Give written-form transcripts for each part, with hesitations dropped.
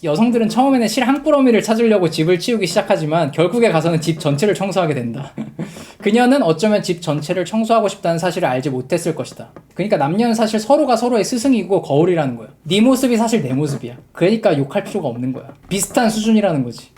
여성들은 처음에는 실 한 꾸러미를 찾으려고 집을 치우기 시작하지만 결국에 가서는 집 전체를 청소하게 된다. 그녀는 어쩌면 집 전체를 청소하고 싶다는 사실을 알지 못했을 것이다. 그러니까 남녀는 사실 서로가 서로의 스승이고 거울이라는 거야. 네 모습이 사실 내 모습이야. 그러니까 욕할 필요가 없는 거야. 비슷한 수준이라는 거지.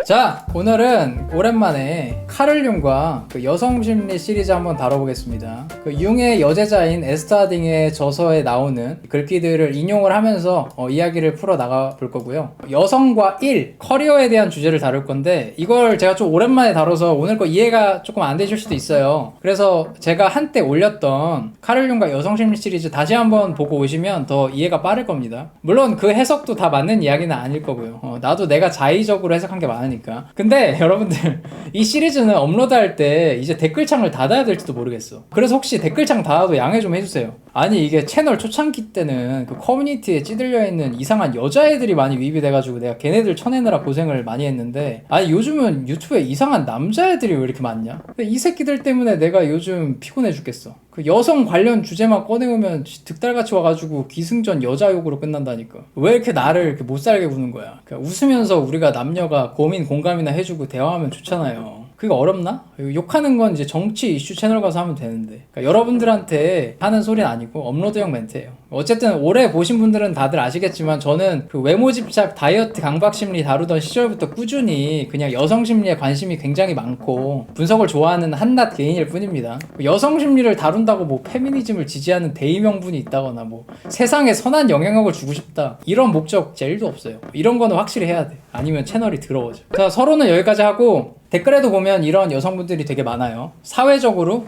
자, 오늘은 오랜만에 카를 융과 그 여성심리 시리즈 한번 다뤄보겠습니다. 그 융의 여제자인 에스터 하딩의 저서에 나오는 글귀들을 인용을 하면서 이야기를 풀어 나가 볼 거고요. 여성과 일, 커리어에 대한 주제를 다룰 건데 이걸 제가 좀 오랜만에 다뤄서 오늘 거 이해가 조금 안 되실 수도 있어요. 그래서 제가 한때 올렸던 카를 융과 여성심리 시리즈 다시 한번 보고 오시면 더 이해가 빠를 겁니다. 물론 그 해석도 다 맞는 이야기는 아닐 거고요. 나도 내가 자의적으로 해석한 게 많으니까. 근데 여러분들 이 시리즈는 업로드할 때 이제 댓글창을 닫아야 될지도 모르겠어. 그래서 혹시 댓글창 닫아도 양해 좀 해주세요. 아니 이게 채널 초창기 때는 그 커뮤니티에 찌들려 있는 이상한 여자애들이 많이 유입이 돼가지고 내가 걔네들 쳐내느라 고생을 많이 했는데, 아니 요즘은 유튜브에 이상한 남자애들이 왜 이렇게 많냐? 이 새끼들 때문에 내가 요즘 피곤해 죽겠어. 그 여성 관련 주제만 꺼내오면 득달같이 와가지고 기승전 여자 욕으로 끝난다니까. 왜 이렇게 나를 이렇게 못살게 구는 거야? 그러니까 웃으면서 우리가 남녀가 고민 공감이나 해주고 대화하면 좋잖아요. 그게 어렵나? 욕하는 건 이제 정치 이슈 채널 가서 하면 되는데. 그러니까 여러분들한테 하는 소리는 아니고 업로드형 멘트예요. 어쨌든 오래 보신 분들은 다들 아시겠지만 저는 그 외모 집착, 다이어트, 강박 심리 다루던 시절부터 꾸준히 그냥 여성 심리에 관심이 굉장히 많고 분석을 좋아하는 한낱 개인일 뿐입니다. 여성 심리를 다룬다고 뭐 페미니즘을 지지하는 대의명분이 있다거나 뭐 세상에 선한 영향력을 주고 싶다 이런 목적 제일도 없어요. 이런 거는 확실히 해야 돼. 아니면 채널이 더러워져. 자, 서로는 여기까지 하고 댓글에도 보면 이런 여성분들이 되게 많아요. 사회적으로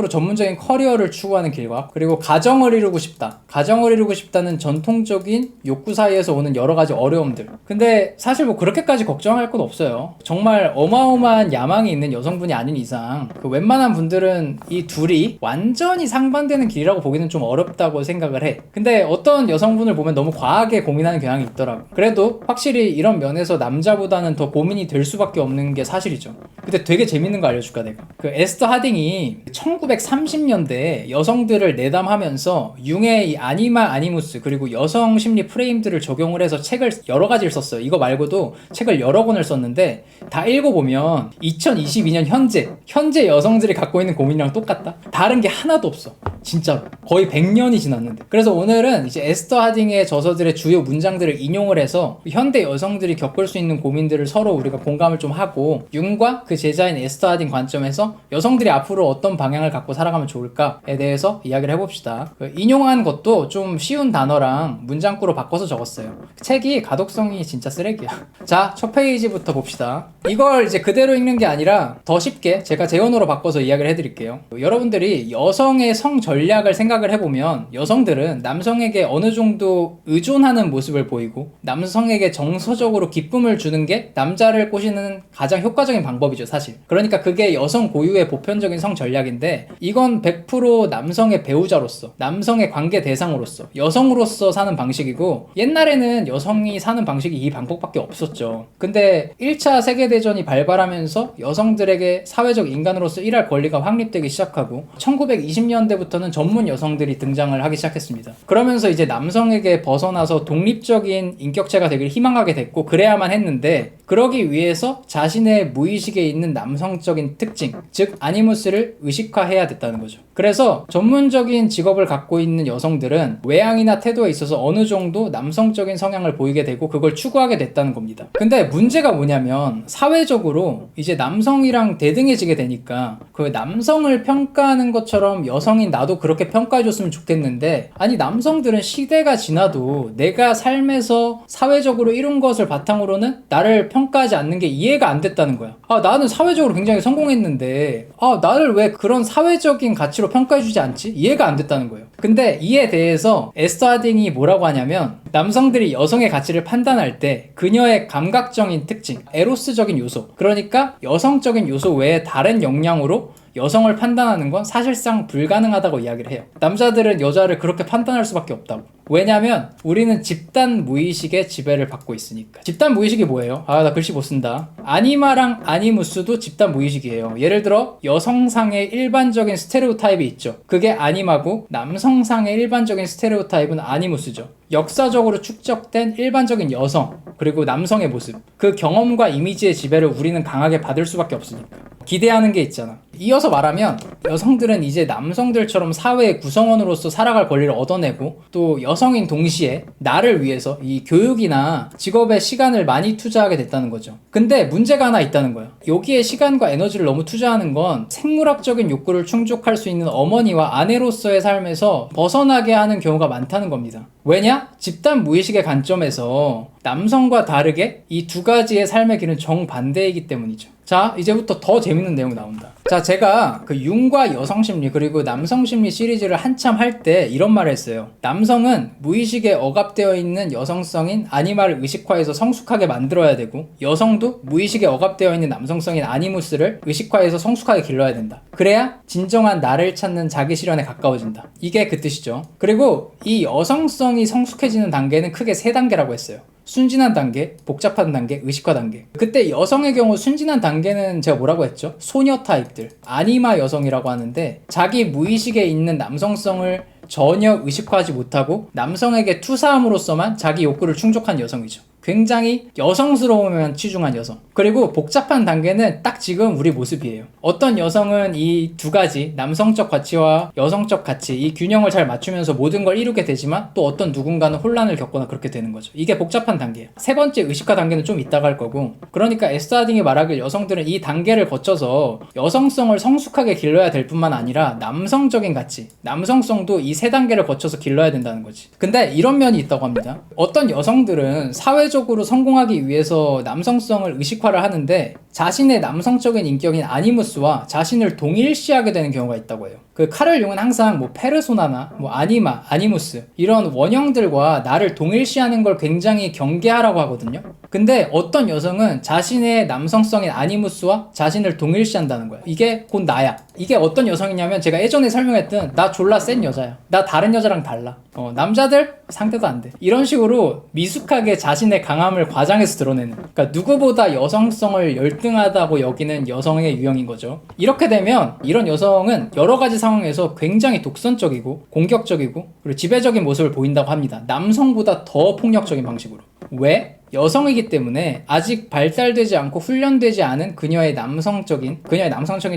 전문적인 커리어를 추구하는 길과, 그리고 가정을 이루고 싶다. 가정을 이루고 싶다는 전통적인 욕구 사이에서 오는 여러 가지 어려움들. 근데 사실 뭐 그렇게까지 걱정할 건 없어요. 정말 어마어마한 야망이 있는 여성분이 아닌 이상 그 웬만한 분들은 이 둘이 완전히 상반되는 길이라고 보기는 좀 어렵다고 생각을 해. 근데 어떤 여성분을 보면 너무 과하게 고민하는 경향이 있더라고. 그래도 확실히 이런 면에서 남자보다는 더 고민이 될 수밖에 없는 게 사실이죠. 근데 되게 재밌는 거 알려줄까 내가. 그 에스터 하딩이 1930년대에 여성들을 내담하면서 융의 이 아니마 아니무스 그리고 여성 심리 프레임들을 적용을 해서 책을 여러 가지를 썼어요. 이거 말고도 책을 여러 권을 썼는데 다 읽어보면 2022년 현재 여성들이 갖고 있는 고민이랑 똑같다. 다른 게 하나도 없어. 진짜로. 거의 100년이 지났는데. 그래서 오늘은 이제 에스터 하딩의 저서들의 주요 문장들을 인용을 해서 현대 여성들이 겪을 수 있는 고민들을 서로 우리가 공감을 좀 하고, 융과 그 제자인 에스터 하딩 관점에서 여성들이 앞으로 어떤 방향을 갖고 살아가면 좋을까에 대해서 이야기를 해봅시다. 그 인용한 것도 좀 쉬운 단어랑 문장구로 바꿔서 적었어요. 책이 가독성이 진짜 쓰레기야. 자, 첫 페이지부터 봅시다. 이걸 이제 그대로 읽는 게 아니라 더 쉽게 제가 제 언어로 바꿔서 이야기를 해드릴게요. 여러분들이 여성의 성 전략을 생각을 해보면 여성들은 남성에게 어느 정도 의존하는 모습을 보이고 남성에게 정서적으로 기쁨을 주는 게 남자를 꼬시는 가장 효과적인 방법이죠, 사실. 그러니까 그게 여성 고유의 보편적인 성 전략인데, 이건 100% 남성의 배우자로서, 남성의 관계 대상으로서, 여성으로서 사는 방식이고, 옛날에는 여성이 사는 방식이 이 방법밖에 없었죠. 근데 1차 세계대전이 발발하면서 여성들에게 사회적 인간으로서 일할 권리가 확립되기 시작하고 1920년대부터는 전문 여성들이 등장을 하기 시작했습니다. 그러면서 이제 남성에게 벗어나서 독립적인 인격체가 되길 희망하게 됐고, 그래야만 했는데, 그러기 위해서 자신의 무의식에 있는 남성적인 특징, 즉 아니무스를 의식화해야 됐다는 거죠. 그래서 전문적인 직업을 갖고 있는 여성들은 외향이나 태도에 있어서 어느 정도 남성적인 성향을 보이게 되고 그걸 추구하게 됐다는 겁니다. 근데 문제가 뭐냐면 사회적으로 이제 남성이랑 대등해지게 되니까 그 남성을 평가하는 것처럼 여성인 나도 그렇게 평가해줬으면 좋겠는데, 아니 남성들은 시대가 지나도 내가 삶에서 사회적으로 이룬 것을 바탕으로는 나를 평가하지 않는 게 이해가 안 됐다는 거야. 나는 사회적으로 굉장히 성공했는데 나를 왜 그런 사회적인 가치로 평가해주지 않지? 이해가 안 됐다는 거예요. 근데 이에 대해서 에스터 하딩이 뭐라고 하냐면, 남성들이 여성의 가치를 판단할 때 그녀의 감각적인 특징, 에로스적인 요소, 그러니까 여성적인 요소 외에 다른 역량으로 여성을 판단하는 건 사실상 불가능하다고 이야기를 해요. 남자들은 여자를 그렇게 판단할 수밖에 없다고. 왜냐면 우리는 집단 무의식의 지배를 받고 있으니까. 집단 무의식이 뭐예요? 아, 나 글씨 못 쓴다. 아니마랑 아니무스도 집단 무의식이에요. 예를 들어 여성상의 일반적인 스테레오타입이 있죠. 그게 아니마고 남성상의 일반적인 스테레오타입은 아니무스죠. 역사적으로 축적된 일반적인 여성 그리고 남성의 모습, 그 경험과 이미지의 지배를 우리는 강하게 받을 수밖에 없으니까. 기대하는 게 있잖아. 이어서 말하면 여성들은 이제 남성들처럼 사회의 구성원으로서 살아갈 권리를 얻어내고 또 여성인 동시에 나를 위해서 이 교육이나 직업에 시간을 많이 투자하게 됐다는 거죠. 근데 문제가 하나 있다는 거예요. 여기에 시간과 에너지를 너무 투자하는 건 생물학적인 욕구를 충족할 수 있는 어머니와 아내로서의 삶에서 벗어나게 하는 경우가 많다는 겁니다. 왜냐? 집단 무의식의 관점에서 남성과 다르게 이 두 가지의 삶의 길은 정반대이기 때문이죠. 자, 이제부터 더 재밌는 내용이 나온다. 자, 제가 그 융과 여성심리 그리고 남성심리 시리즈를 한참 할 때 이런 말을 했어요. 남성은 무의식에 억압되어 있는 여성성인 아니마를 의식화해서 성숙하게 만들어야 되고, 여성도 무의식에 억압되어 있는 남성성인 아니무스를 의식화해서 성숙하게 길러야 된다. 그래야 진정한 나를 찾는 자기 실현에 가까워진다. 이게 그 뜻이죠. 그리고 이 여성성이 성숙해지는 단계는 크게 3단계라고 했어요. 순진한 단계, 복잡한 단계, 의식화 단계. 그때 여성의 경우 순진한 단계는 제가 뭐라고 했죠? 소녀 타입들, 아니마 여성이라고 하는데, 자기 무의식에 있는 남성성을 전혀 의식화하지 못하고 남성에게 투사함으로써만 자기 욕구를 충족한 여성이죠. 굉장히 여성스러우면 치중한 여성. 그리고 복잡한 단계는 딱 지금 우리 모습이에요. 어떤 여성은 이 두 가지, 남성적 가치와 여성적 가치, 이 균형을 잘 맞추면서 모든 걸 이루게 되지만, 또 어떤 누군가는 혼란을 겪거나 그렇게 되는 거죠. 이게 복잡한 단계예요. 3번째 의식화 단계는 좀 이따가 할 거고, 그러니까 에스하딩이 말하길 여성들은 이 단계를 거쳐서 여성성을 성숙하게 길러야 될 뿐만 아니라 남성적인 가치, 남성성도 이 3단계를 거쳐서 길러야 된다는 거지. 근데 이런 면이 있다고 합니다. 어떤 여성들은 사회적으로 성공하기 위해서 남성성을 의식화를 하는데, 자신의 남성적인 인격인 아니무스와 자신을 동일시하게 되는 경우가 있다고 해요. 그 카를 융은 항상 뭐 페르소나나 뭐 아니마, 아니무스 이런 원형들과 나를 동일시하는 걸 굉장히 경계하라고 하거든요. 근데 어떤 여성은 자신의 남성성인 아니무스와 자신을 동일시한다는 거야. 이게 곧 나야. 이게 어떤 여성이냐면, 제가 예전에 설명했던 나 졸라 센 여자야, 나 다른 여자랑 달라, 남자들 상대도 안 돼, 이런 식으로 미숙하게 자신의 강함을 과장해서 드러내는, 그러니까 누구보다 여성성을 열등하다고 여기는 여성의 유형인 거죠. 이렇게 되면 이런 여성은 여러 가지 상황에서 굉장히 독선적이고 공격적이고 그리고 지배적인 모습을 보인다고 합니다. 남성보다 더 폭력적인 방식으로. 왜? 여성이기 때문에 아직 발달되지 않고 훈련되지 않은 그녀의 남성적인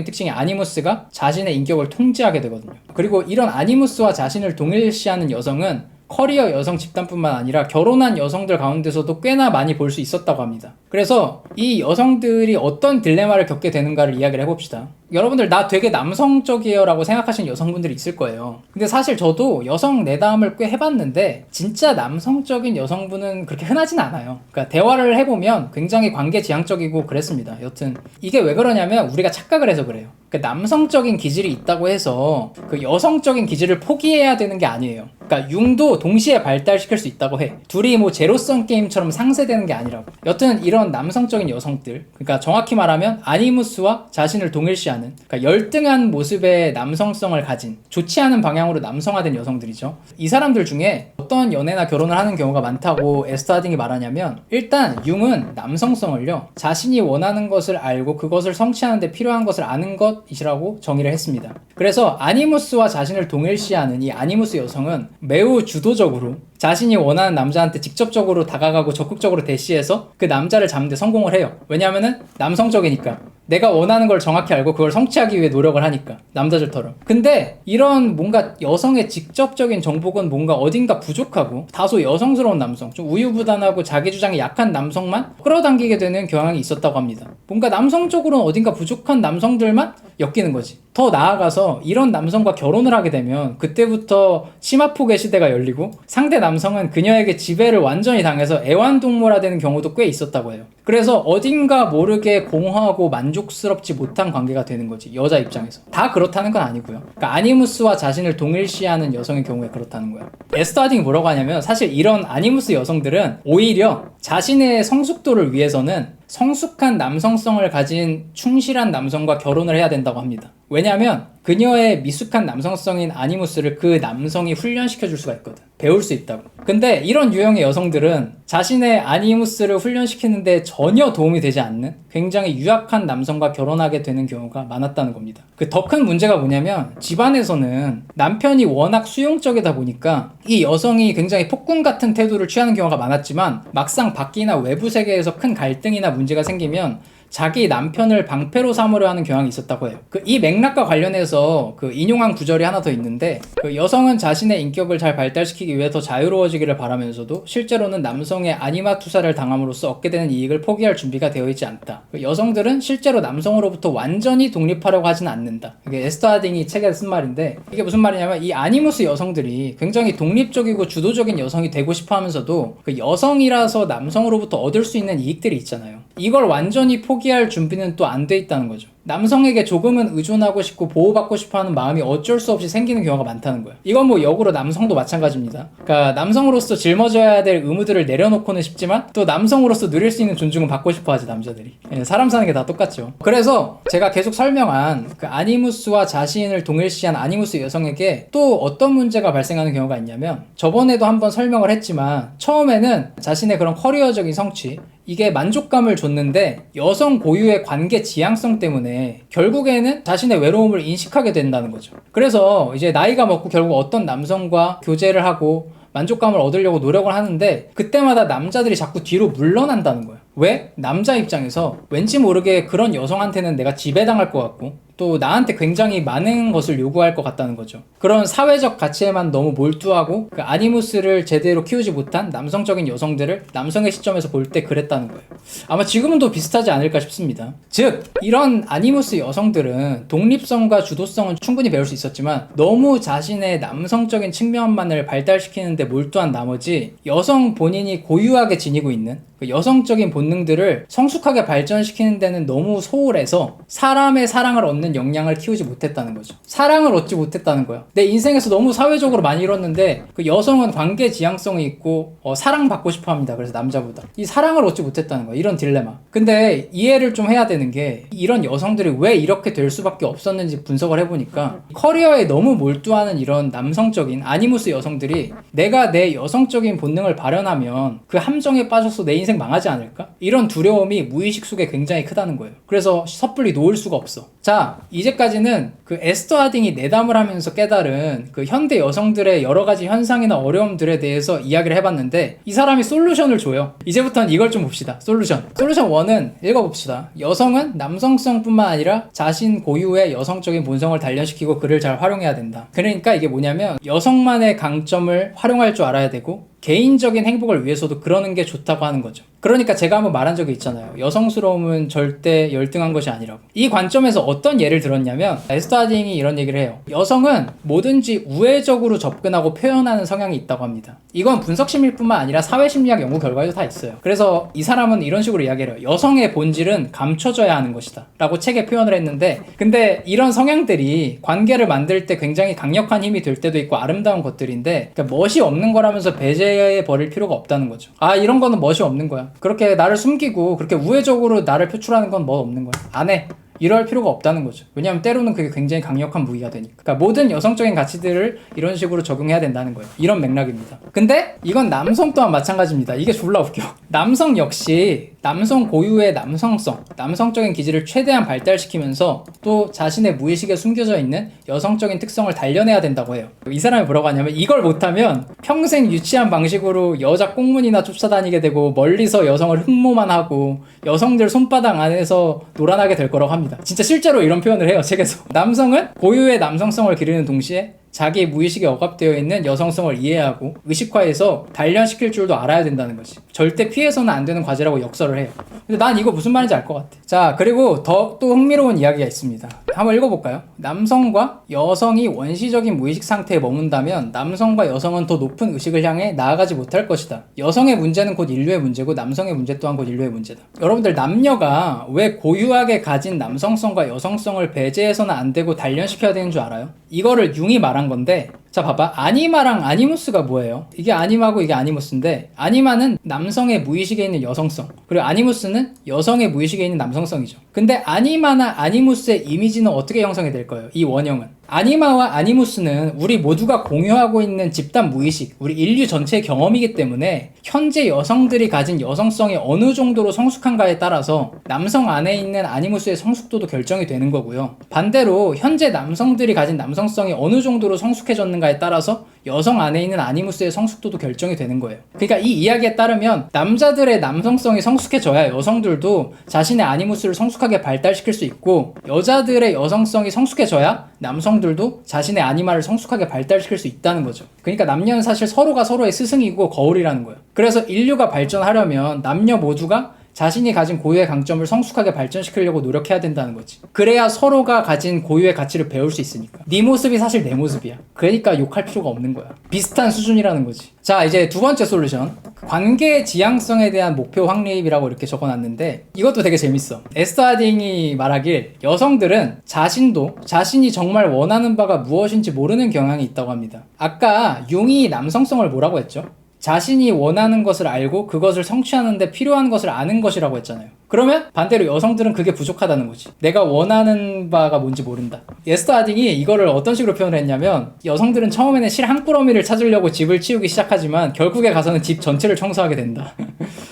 특징의 아니무스가 자신의 인격을 통제하게 되거든요. 그리고 이런 아니무스와 자신을 동일시하는 여성은 커리어 여성 집단뿐만 아니라 결혼한 여성들 가운데서도 꽤나 많이 볼 수 있었다고 합니다. 그래서 이 여성들이 어떤 딜레마를 겪게 되는가를 이야기를 해봅시다. 여러분들 나 되게 남성적이에요 라고 생각하시는 여성분들이 있을 거예요. 근데 사실 저도 여성 내담을 꽤 해봤는데 진짜 남성적인 여성분은 그렇게 흔하진 않아요. 그러니까 대화를 해보면 굉장히 관계지향적이고 그랬습니다. 여튼 이게 왜 그러냐면 우리가 착각을 해서 그래요. 그러니까 남성적인 기질이 있다고 해서 그 여성적인 기질을 포기해야 되는 게 아니에요. 그러니까 융도 동시에 발달시킬 수 있다고 해. 둘이 뭐 제로섬 게임처럼 상쇄되는 게 아니라고. 여튼 이런 남성적인 여성들, 그러니까 정확히 말하면 아니무스와 자신을 동일시하는, 그러니까 열등한 모습의 남성성을 가진, 좋지 않은 방향으로 남성화된 여성들이죠. 이 사람들 중에 어떤 연애나 결혼을 하는 경우가 많다고 에스하딩이 말하냐면, 일단 융은 남성성을요, 자신이 원하는 것을 알고 그것을 성취하는 데 필요한 것을 아는 것이라고 정의를 했습니다. 그래서 아니무스와 자신을 동일시하는 이 아니무스 여성은 매우 주도적으로 자신이 원하는 남자한테 직접적으로 다가가고 적극적으로 대시해서 그 남자를 잡는 데 성공을 해요. 왜냐면은 남성적이니까. 내가 원하는 걸 정확히 알고 그걸 성취하기 위해 노력을 하니까, 남자들처럼. 근데 이런 뭔가 여성의 직접적인 정복은 뭔가 어딘가 부족하고 다소 여성스러운 남성, 좀 우유부단하고 자기주장이 약한 남성만 끌어당기게 되는 경향이 있었다고 합니다. 뭔가 남성적으로는 어딘가 부족한 남성들만 엮이는 거지. 더 나아가서 이런 남성과 결혼을 하게 되면 그때부터 치마폭의 시대가 열리고 상대 남성은 그녀에게 지배를 완전히 당해서 애완동물화되는 경우도 꽤 있었다고 해요. 그래서 어딘가 모르게 공허하고 만족스럽지 못한 관계가 되는 거지, 여자 입장에서. 다 그렇다는 건 아니고요. 그러니까 아니무스와 자신을 동일시하는 여성의 경우에 그렇다는 거예요. 에스하딩이 뭐라고 하냐면, 사실 이런 아니무스 여성들은 오히려 자신의 성숙도를 위해서는 성숙한 남성성을 가진 충실한 남성과 결혼을 해야 된다고 합니다. 왜냐하면 그녀의 미숙한 남성성인 아니무스를 그 남성이 훈련시켜 줄 수가 있거든. 배울 수 있다고. 근데 이런 유형의 여성들은 자신의 아니무스를 훈련시키는데 전혀 도움이 되지 않는 굉장히 유약한 남성과 결혼하게 되는 경우가 많았다는 겁니다. 그 더 큰 문제가 뭐냐면 집안에서는 남편이 워낙 수용적이다 보니까 이 여성이 굉장히 폭군 같은 태도를 취하는 경우가 많았지만 막상 밖이나 외부 세계에서 큰 갈등이나 문제가 생기면 자기 남편을 방패로 삼으려 하는 경향이 있었다고 해요. 이 맥락과 관련해서 인용한 구절이 하나 더 있는데, 여성은 자신의 인격을 잘 발달시키기 위해 더 자유로워지기를 바라면서도 실제로는 남성의 아니마 투사를 당함으로써 얻게 되는 이익을 포기할 준비가 되어 있지 않다. 여성들은 실제로 남성으로부터 완전히 독립하려고 하지는 않는다. 이게 에스터 하딩이 책에 쓴 말인데, 이게 무슨 말이냐면 이 아니무스 여성들이 굉장히 독립적이고 주도적인 여성이 되고 싶어 하면서도 그 여성이라서 남성으로부터 얻을 수 있는 이익들이 있잖아요. 이걸 완전히 포기할 준비는 또 안 돼 있다는 거죠. 남성에게 조금은 의존하고 싶고 보호받고 싶어하는 마음이 어쩔 수 없이 생기는 경우가 많다는 거예요. 이건 뭐 역으로 남성도 마찬가지입니다. 그러니까 남성으로서 짊어져야 될 의무들을 내려놓고는 싶지만 또 남성으로서 누릴 수 있는 존중은 받고 싶어하지 남자들이. 사람 사는 게 다 똑같죠. 그래서 제가 계속 설명한 그 아니무스와 자신을 동일시한 아니무스 여성에게 또 어떤 문제가 발생하는 경우가 있냐면, 저번에도 한번 설명을 했지만 처음에는 자신의 그런 커리어적인 성취, 이게 만족감을 줬는데 여성 고유의 관계 지향성 때문에 결국에는 자신의 외로움을 인식하게 된다는 거죠. 그래서 이제 나이가 먹고 결국 어떤 남성과 교제를 하고 만족감을 얻으려고 노력을 하는데 그때마다 남자들이 자꾸 뒤로 물러난다는 거예요. 왜? 남자 입장에서 왠지 모르게 그런 여성한테는 내가 지배당할 것 같고 또 나한테 굉장히 많은 것을 요구할 것 같다는 거죠. 그런 사회적 가치에만 너무 몰두하고 그 아니무스를 제대로 키우지 못한 남성적인 여성들을 남성의 시점에서 볼 때 그랬다는 거예요. 아마 지금은 또 비슷하지 않을까 싶습니다. 즉 이런 아니무스 여성들은 독립성과 주도성은 충분히 배울 수 있었지만 너무 자신의 남성적인 측면만을 발달시키는데 몰두한 나머지 여성 본인이 고유하게 지니고 있는 그 여성적인 본능들을 성숙하게 발전시키는 데는 너무 소홀해서 사람의 사랑을 얻는 역량을 키우지 못했다는 거죠. 사랑을 얻지 못했다는 거야. 내 인생에서 너무 사회적으로 많이 이뤘는데 그 여성은 관계 지향성이 있고 사랑받고 싶어 합니다. 그래서 남자보다 이 사랑을 얻지 못했다는 거야. 이런 딜레마. 근데 이해를 좀 해야 되는 게 이런 여성들이 왜 이렇게 될 수밖에 없었는지 분석을 해보니까 커리어에 너무 몰두하는 이런 남성적인 아니무스 여성들이 내가 내 여성적인 본능을 발현하면 그 함정에 빠져서 내 인생 망하지 않을까? 이런 두려움이 무의식 속에 굉장히 크다는 거예요. 그래서 섣불리 놓을 수가 없어. 자, 이제까지는 그 에스터 하딩이 내담을 하면서 깨달은 그 현대 여성들의 여러 가지 현상이나 어려움들에 대해서 이야기를 해봤는데 이 사람이 솔루션을 줘요. 이제부터는 이걸 좀 봅시다. 솔루션 1은 읽어봅시다. 여성은 남성성뿐만 아니라 자신 고유의 여성적인 본성을 단련시키고 그를 잘 활용해야 된다. 그러니까 이게 뭐냐면 여성만의 강점을 활용할 줄 알아야 되고 개인적인 행복을 위해서도 그러는 게 좋다고 하는 거죠. 그러니까 제가 한번 말한 적이 있잖아요. 여성스러움은 절대 열등한 것이 아니라고. 이 관점에서 어떤 예를 들었냐면 에스터 하딩이 이런 얘기를 해요. 여성은 뭐든지 우회적으로 접근하고 표현하는 성향이 있다고 합니다. 이건 분석심리뿐만 아니라 사회심리학 연구 결과에도 다 있어요. 그래서 이 사람은 이런 식으로 이야기를 해요. 여성의 본질은 감춰져야 하는 것이다 라고 책에 표현을 했는데, 근데 이런 성향들이 관계를 만들 때 굉장히 강력한 힘이 될 때도 있고 아름다운 것들인데, 그러니까 멋이 없는 거라면서 배제해 버릴 필요가 없다는 거죠. 아, 이런 거는 멋이 없는 거야. 그렇게 나를 숨기고 그렇게 우회적으로 나를 표출하는 건 뭐 없는 거야. 안 해. 이럴 필요가 없다는 거죠. 왜냐하면 때로는 그게 굉장히 강력한 무기가 되니까. 그러니까 모든 여성적인 가치들을 이런 식으로 적용해야 된다는 거예요. 이런 맥락입니다. 근데 이건 남성 또한 마찬가지입니다. 이게 졸라 웃겨. 남성 역시 남성 고유의 남성성, 남성적인 기질을 최대한 발달시키면서 또 자신의 무의식에 숨겨져 있는 여성적인 특성을 단련해야 된다고 해요. 이 사람이 뭐라고 하냐면 이걸 못하면 평생 유치한 방식으로 여자 꽁무니나 쫓아다니게 되고 멀리서 여성을 흠모만 하고 여성들 손바닥 안에서 놀아나게 될 거라고 합니다. 진짜 실제로 이런 표현을 해요, 책에서. 남성은 고유의 남성성을 기르는 동시에 자기 무의식에 억압되어 있는 여성성을 이해하고 의식화해서 단련시킬 줄도 알아야 된다는 거지. 절대 피해서는 안 되는 과제라고 역설을 해요. 근데 난 이거 무슨 말인지 알 것 같아. 자, 그리고 더 또 흥미로운 이야기가 있습니다. 한번 읽어볼까요? 남성과 여성이 원시적인 무의식 상태에 머문다면 남성과 여성은 더 높은 의식을 향해 나아가지 못할 것이다. 여성의 문제는 곧 인류의 문제고 남성의 문제 또한 곧 인류의 문제다. 여러분들, 남녀가 왜 고유하게 가진 남성성과 여성성을 배제해서는 안 되고 단련시켜야 되는 줄 알아요? 이거를 융이 말한 건데, 자, 봐봐. 아니마랑 아니무스가 뭐예요? 이게 아니마고 이게 아니무스인데, 아니마는 남성의 무의식에 있는 여성성, 그리고 아니무스는 여성의 무의식에 있는 남성성이죠. 근데 아니마나 아니무스의 이미지는 어떻게 형성이 될 거예요? 이 원형은. 아니마와 아니무스는 우리 모두가 공유하고 있는 집단 무의식, 우리 인류 전체의 경험이기 때문에 현재 여성들이 가진 여성성이 어느 정도로 성숙한가에 따라서 남성 안에 있는 아니무스의 성숙도도 결정이 되는 거고요. 반대로 현재 남성들이 가진 남성성이 어느 정도로 성숙해졌는가에 따라서 여성 안에 있는 아니무스의 성숙도도 결정이 되는 거예요. 그러니까 이 이야기에 따르면 남자들의 남성성이 성숙해져야 여성들도 자신의 아니무스를 성숙하게 발달시킬 수 있고, 여자들의 여성성이 성숙해져야 남성들도 자신의 아니마를 성숙하게 발달시킬 수 있다는 거죠. 그러니까 남녀는 사실 서로가 서로의 스승이고 거울이라는 거예요. 그래서 인류가 발전하려면 남녀 모두가 자신이 가진 고유의 강점을 성숙하게 발전시키려고 노력해야 된다는 거지. 그래야 서로가 가진 고유의 가치를 배울 수 있으니까. 네 모습이 사실 내 모습이야. 그러니까 욕할 필요가 없는 거야. 비슷한 수준이라는 거지. 자, 이제 두 번째 솔루션. 관계 지향성에 대한 목표 확립이라고 이렇게 적어놨는데, 이것도 되게 재밌어. 에스더 하딩이 말하길 여성들은 자신이 정말 원하는 바가 무엇인지 모르는 경향이 있다고 합니다. 아까 융이 남성성을 뭐라고 했죠? 자신이 원하는 것을 알고 그것을 성취하는 데 필요한 것을 아는 것이라고 했잖아요. 그러면 반대로 여성들은 그게 부족하다는 거지. 내가 원하는 바가 뭔지 모른다. 에스더 하딩이 이거를 어떤 식으로 표현을 했냐면, 여성들은 처음에는 실 한 꾸러미를 찾으려고 집을 치우기 시작하지만 결국에 가서는 집 전체를 청소하게 된다.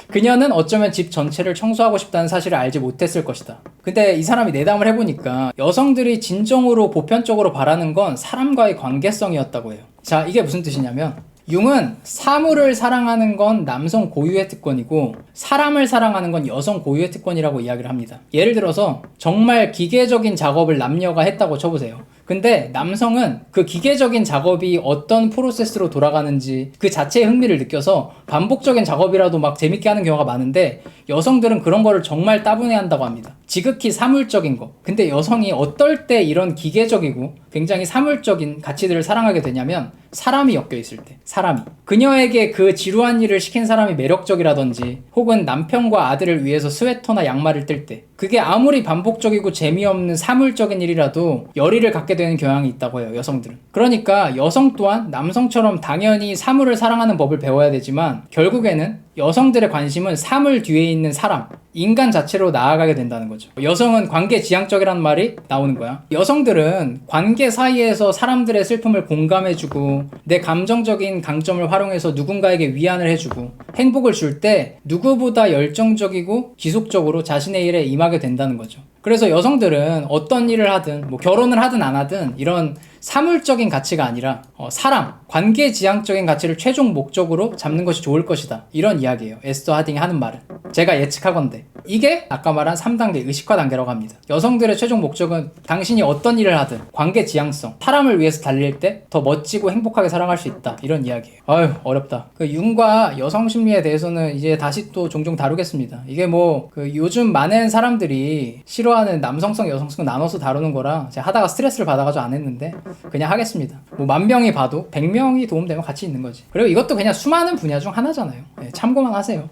그녀는 어쩌면 집 전체를 청소하고 싶다는 사실을 알지 못했을 것이다. 근데 이 사람이 내담을 해보니까 여성들이 진정으로 보편적으로 바라는 건 사람과의 관계성이었다고 해요. 자, 이게 무슨 뜻이냐면, 융은 사물을 사랑하는 건 남성 고유의 특권이고 사람을 사랑하는 건 여성 고유의 특권이라고 이야기를 합니다. 예를 들어서 정말 기계적인 작업을 남녀가 했다고 쳐보세요. 근데 남성은 그 기계적인 작업이 어떤 프로세스로 돌아가는지 그 자체의 흥미를 느껴서 반복적인 작업이라도 막 재밌게 하는 경우가 많은데, 여성들은 그런 거를 정말 따분해 한다고 합니다. 지극히 사물적인 거. 근데 여성이 어떨 때 이런 기계적이고 굉장히 사물적인 가치들을 사랑하게 되냐면, 사람이 엮여 있을 때. 사람이. 그녀에게 그 지루한 일을 시킨 사람이 매력적이라든지, 혹은 남편과 아들을 위해서 스웨터나 양말을 뜰 때, 그게 아무리 반복적이고 재미없는 사물적인 일이라도 열의를 갖게 되는 경향이 있다고 해요, 여성들은. 그러니까 여성 또한 남성처럼 당연히 사물을 사랑하는 법을 배워야 되지만, 결국에는 여성들의 관심은 사물 뒤에 있는 사람, 인간 자체로 나아가게 된다는 거죠. 여성은 관계 지향적이라는 말이 나오는 거야. 여성들은 관계 사이에서 사람들의 슬픔을 공감해주고, 내 감정적인 강점을 활용해서 누군가에게 위안을 해주고, 행복을 줄 때 누구보다 열정적이고 지속적으로 자신의 일에 임하게 된다는 거죠. 그래서 여성들은 어떤 일을 하든, 뭐 결혼을 하든 안 하든, 이런 사물적인 가치가 아니라 사람, 관계 지향적인 가치를 최종 목적으로 잡는 것이 좋을 것이다. 이런 이야기예요. 에스더 하딩이 하는 말은. 제가 예측하건대 이게 아까 말한 3단계 의식화 단계라고 합니다. 여성들의 최종 목적은 당신이 어떤 일을 하든 관계 지향성, 사람을 위해서 달릴 때 더 멋지고 행복하게 살아갈 수 있다. 이런 이야기예요. 아유, 어렵다. 그 융과 여성 심리에 대해서는 이제 다시 또 종종 다루겠습니다. 이게 뭐 그 요즘 많은 사람들이 싫어하는 남성성, 여성성 나눠서 다루는 거라 제가 하다가 스트레스를 받아가지고 안 했는데 그냥 하겠습니다. 뭐 10,000명이 봐도 100명이 도움되면 같이 있는 거지. 그리고 이것도 그냥 수많은 분야 중 하나잖아요. 네, 참고만 하세요.